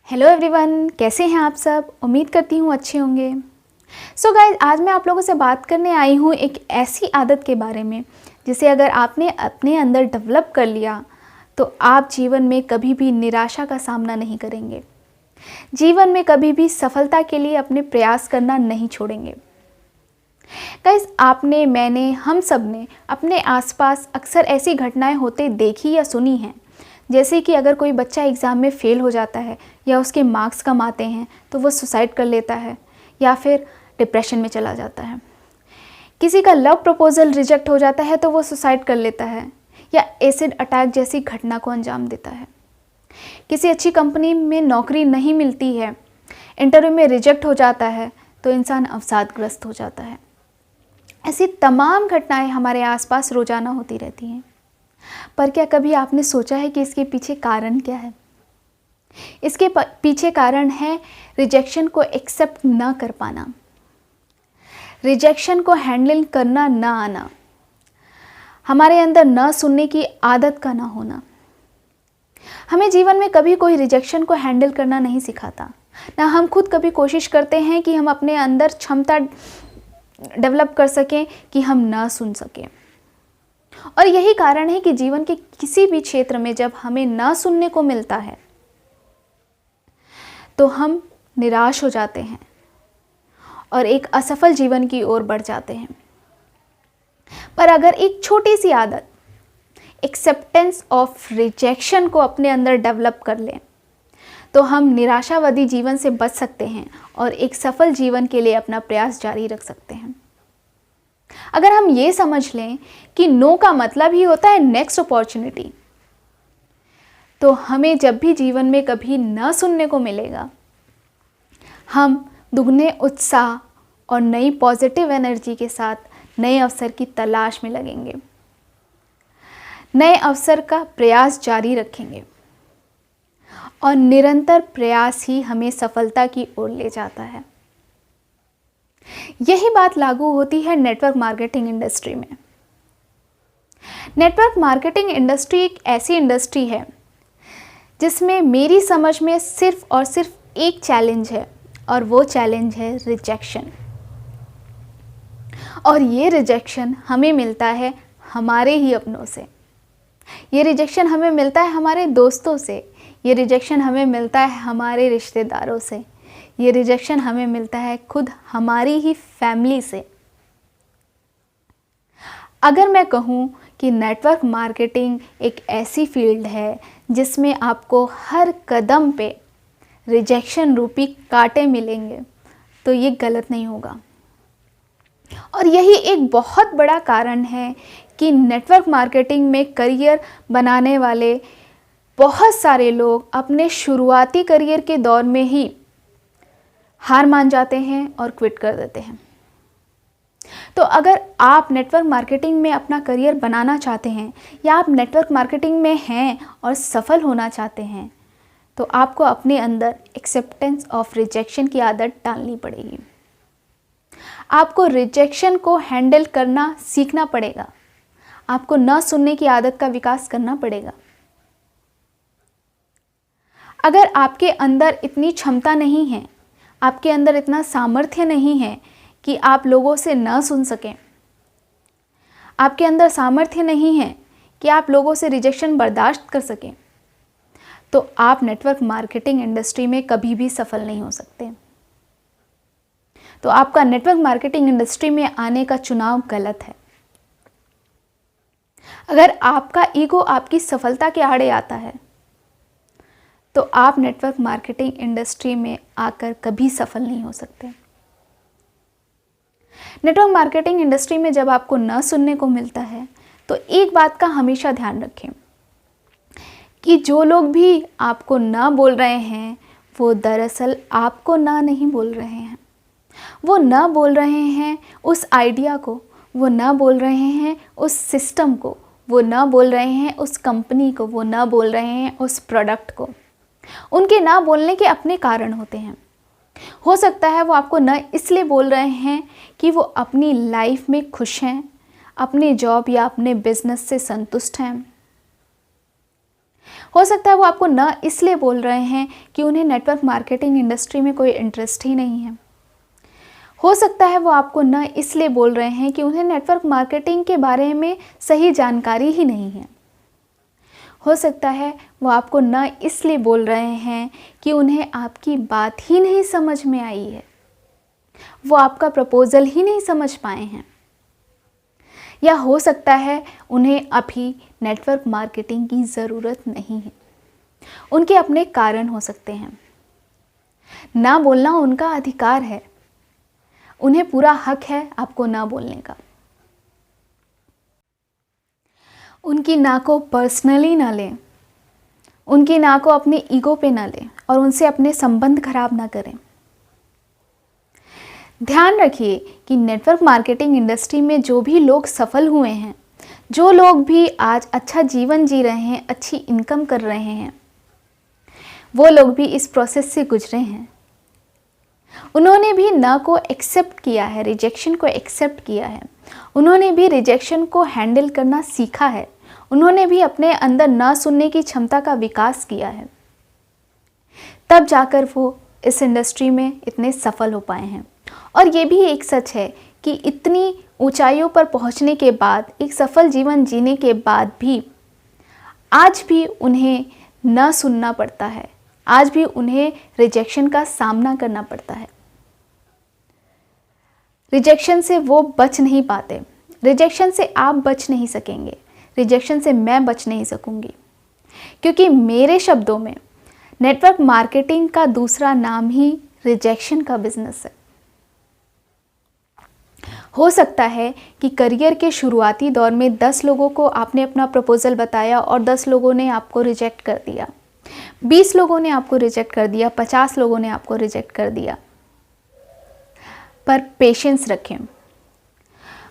Hello everyone, कैसे हैं आप सब। उम्मीद करती हूँ अच्छे होंगे। सो गाइस, आज मैं आप लोगों से बात करने आई हूँ एक ऐसी आदत के बारे में जिसे अगर आपने अपने अंदर डेवलप कर लिया तो आप जीवन में कभी भी निराशा का सामना नहीं करेंगे। जीवन में कभी भी सफलता के लिए अपने प्रयास करना नहीं छोड़ेंगे। गाइस, आपने, मैंने, हम सब ने अपने आसपास अक्सर ऐसी घटनाएं होते देखी या सुनी हैं। जैसे कि अगर कोई बच्चा एग्ज़ाम में फ़ेल हो जाता है या उसके मार्क्स कम आते हैं तो वो सुसाइड कर लेता है या फिर डिप्रेशन में चला जाता है। किसी का लव प्रपोज़ल रिजेक्ट हो जाता है तो वो सुसाइड कर लेता है या एसिड अटैक जैसी घटना को अंजाम देता है। किसी अच्छी कंपनी में नौकरी नहीं मिलती है, इंटरव्यू में रिजेक्ट हो जाता है तो इंसान अवसादग्रस्त हो जाता है। ऐसी तमाम घटनाएं हमारे आसपास रोज़ाना होती रहती हैं। पर क्या कभी आपने सोचा है कि इसके पीछे कारण क्या है? इसके पीछे कारण है रिजेक्शन को एक्सेप्ट ना कर पाना, रिजेक्शन को हैंडल करना ना आना, हमारे अंदर न सुनने की आदत का ना होना। हमें जीवन में कभी कोई रिजेक्शन को हैंडल करना नहीं सिखाता, ना हम खुद कभी कोशिश करते हैं कि हम अपने अंदर क्षमता डेवलप कर सकें कि हम ना सुन सकें। और यही कारण है कि जीवन के किसी भी क्षेत्र में जब हमें ना सुनने को मिलता है तो हम निराश हो जाते हैं और एक असफल जीवन की ओर बढ़ जाते हैं। पर अगर एक छोटी सी आदत एक्सेप्टेंस ऑफ रिजेक्शन को अपने अंदर डेवलप कर लें तो हम निराशावादी जीवन से बच सकते हैं और एक सफल जीवन के लिए अपना प्रयास जारी रख सकते हैं। अगर हम ये समझ लें कि नो का मतलब ही होता है नेक्स्ट अपॉर्चुनिटी, तो हमें जब भी जीवन में कभी न सुनने को मिलेगा, हम दुगने उत्साह और नई पॉजिटिव एनर्जी के साथ नए अवसर की तलाश में लगेंगे, नए अवसर का प्रयास जारी रखेंगे और निरंतर प्रयास ही हमें सफलता की ओर ले जाता है। यही बात लागू होती है नेटवर्क मार्केटिंग इंडस्ट्री में। नेटवर्क मार्केटिंग इंडस्ट्री एक ऐसी इंडस्ट्री है जिसमें मेरी समझ में सिर्फ और सिर्फ एक चैलेंज है और वो चैलेंज है रिजेक्शन। और ये रिजेक्शन हमें मिलता है हमारे ही अपनों से, ये रिजेक्शन हमें मिलता है हमारे दोस्तों से, ये रिजेक्शन हमें मिलता है हमारे रिश्तेदारों से, ये रिजेक्शन हमें मिलता है खुद हमारी ही फैमिली से। अगर मैं कहूँ कि नेटवर्क मार्केटिंग एक ऐसी फील्ड है जिसमें आपको हर कदम पे रिजेक्शन रूपी कांटे मिलेंगे तो ये गलत नहीं होगा। और यही एक बहुत बड़ा कारण है कि नेटवर्क मार्केटिंग में करियर बनाने वाले बहुत सारे लोग अपने शुरुआती करियर के दौर में ही हार मान जाते हैं और क्विट कर देते हैं। तो अगर आप नेटवर्क मार्केटिंग में अपना करियर बनाना चाहते हैं या आप नेटवर्क मार्केटिंग में हैं और सफल होना चाहते हैं तो आपको अपने अंदर एक्सेप्टेंस ऑफ रिजेक्शन की आदत डालनी पड़ेगी। आपको रिजेक्शन को हैंडल करना सीखना पड़ेगा, आपको न सुनने की आदत का विकास करना पड़ेगा। अगर आपके अंदर इतनी क्षमता नहीं है, आपके अंदर इतना सामर्थ्य नहीं है कि आप लोगों से न सुन सकें, आपके अंदर सामर्थ्य नहीं है कि आप लोगों से रिजेक्शन बर्दाश्त कर सकें, तो आप नेटवर्क मार्केटिंग इंडस्ट्री में कभी भी सफल नहीं हो सकते। तो आपका नेटवर्क मार्केटिंग इंडस्ट्री में आने का चुनाव गलत है। अगर आपका ईगो आपकी सफलता के आड़े आता है तो आप नेटवर्क मार्केटिंग इंडस्ट्री में आकर कभी सफल नहीं हो सकते। नेटवर्क मार्केटिंग इंडस्ट्री में जब आपको न सुनने को मिलता है तो एक बात का हमेशा ध्यान रखें कि जो लोग भी आपको ना बोल रहे हैं वो दरअसल आपको ना नहीं बोल रहे हैं। वो ना बोल रहे हैं उस आइडिया को, वो ना बोल रहे हैं उस सिस्टम को, वो ना बोल रहे हैं उस कंपनी को, वो ना बोल रहे हैं उस प्रोडक्ट को। उनके ना बोलने के अपने कारण होते हैं। हो सकता है वो आपको न इसलिए बोल रहे हैं कि वो अपनी लाइफ में खुश हैं, अपने जॉब या अपने बिजनेस से संतुष्ट हैं। हो सकता है वो आपको न इसलिए बोल रहे हैं कि उन्हें नेटवर्क मार्केटिंग इंडस्ट्री में कोई इंटरेस्ट ही नहीं है। हो सकता है वो आपको न इसलिए बोल रहे हैं कि उन्हें नेटवर्क मार्केटिंग के बारे में सही जानकारी ही नहीं है। हो सकता है वो आपको न इसलिए बोल रहे हैं कि उन्हें आपकी बात ही नहीं समझ में आई है, वो आपका प्रपोज़ल ही नहीं समझ पाए हैं। या हो सकता है उन्हें अभी नेटवर्क मार्केटिंग की ज़रूरत नहीं है। उनके अपने कारण हो सकते हैं। ना बोलना उनका अधिकार है, उन्हें पूरा हक है आपको ना बोलने का। उनकी ना को पर्सनली ना लें, उनकी ना को अपने ईगो पे ना लें और उनसे अपने संबंध खराब ना करें। ध्यान रखिए कि नेटवर्क मार्केटिंग इंडस्ट्री में जो भी लोग सफल हुए हैं, जो लोग भी आज अच्छा जीवन जी रहे हैं, अच्छी इनकम कर रहे हैं, वो लोग भी इस प्रोसेस से गुजरे हैं। उन्होंने भी ना को एक्सेप्ट किया है, रिजेक्शन को एक्सेप्ट किया है। उन्होंने भी रिजेक्शन को हैंडल करना सीखा है। उन्होंने भी अपने अंदर ना सुनने की क्षमता का विकास किया है। तब जाकर वो इस इंडस्ट्री में इतने सफल हो पाए हैं। और ये भी एक सच है कि इतनी ऊंचाइयों पर पहुंचने के बाद, एक सफल जीवन जीने के बाद भी आज भी उन्हें ना सुनना पड़ता है, आज भी उन्हें रिजेक्शन का सामना करना पड़ता है। रिजेक्शन से वो बच नहीं पाते, रिजेक्शन से आप बच नहीं सकेंगे, रिजेक्शन से मैं बच नहीं सकूंगी, क्योंकि मेरे शब्दों में नेटवर्क मार्केटिंग का दूसरा नाम ही रिजेक्शन का बिजनेस है। हो सकता है कि करियर के शुरुआती दौर में 10 लोगों को आपने अपना प्रपोज़ल बताया और 10 लोगों ने आपको रिजेक्ट कर दिया, 20 लोगों ने आपको रिजेक्ट कर दिया, 50 लोगों ने आपको रिजेक्ट कर दिया। पर पेशेंस रखें,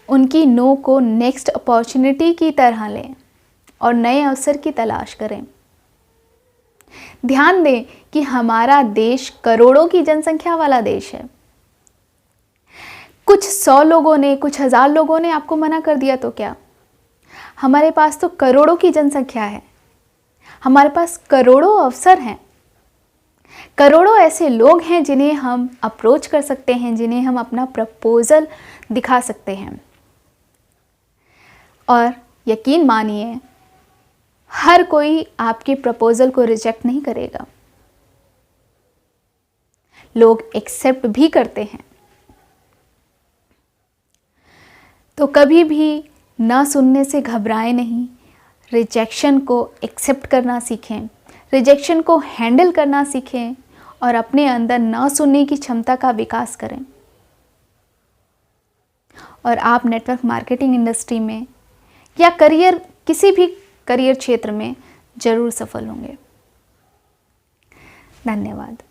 उनकी नो को नेक्स्ट अपॉर्चुनिटी की तरह लें और नए अवसर की तलाश करें। ध्यान दें कि हमारा देश करोड़ों की जनसंख्या वाला देश है। कुछ 100 लोगों ने, कुछ 1000 लोगों ने आपको मना कर दिया तो क्या? हमारे पास तो करोड़ों की जनसंख्या है, हमारे पास करोड़ों अवसर हैं, करोड़ों ऐसे लोग हैं जिन्हें हम अप्रोच कर सकते हैं, जिन्हें हम अपना प्रपोज़ल दिखा सकते हैं। और यकीन मानिए, हर कोई आपके प्रपोज़ल को रिजेक्ट नहीं करेगा, लोग एक्सेप्ट भी करते हैं। तो कभी भी ना सुनने से घबराएं नहीं, रिजेक्शन को एक्सेप्ट करना सीखें, रिजेक्शन को हैंडल करना सीखें और अपने अंदर ना सुनने की क्षमता का विकास करें। और आप नेटवर्क मार्केटिंग इंडस्ट्री में या करियर, किसी भी करियर क्षेत्र में ज़रूर सफल होंगे। धन्यवाद।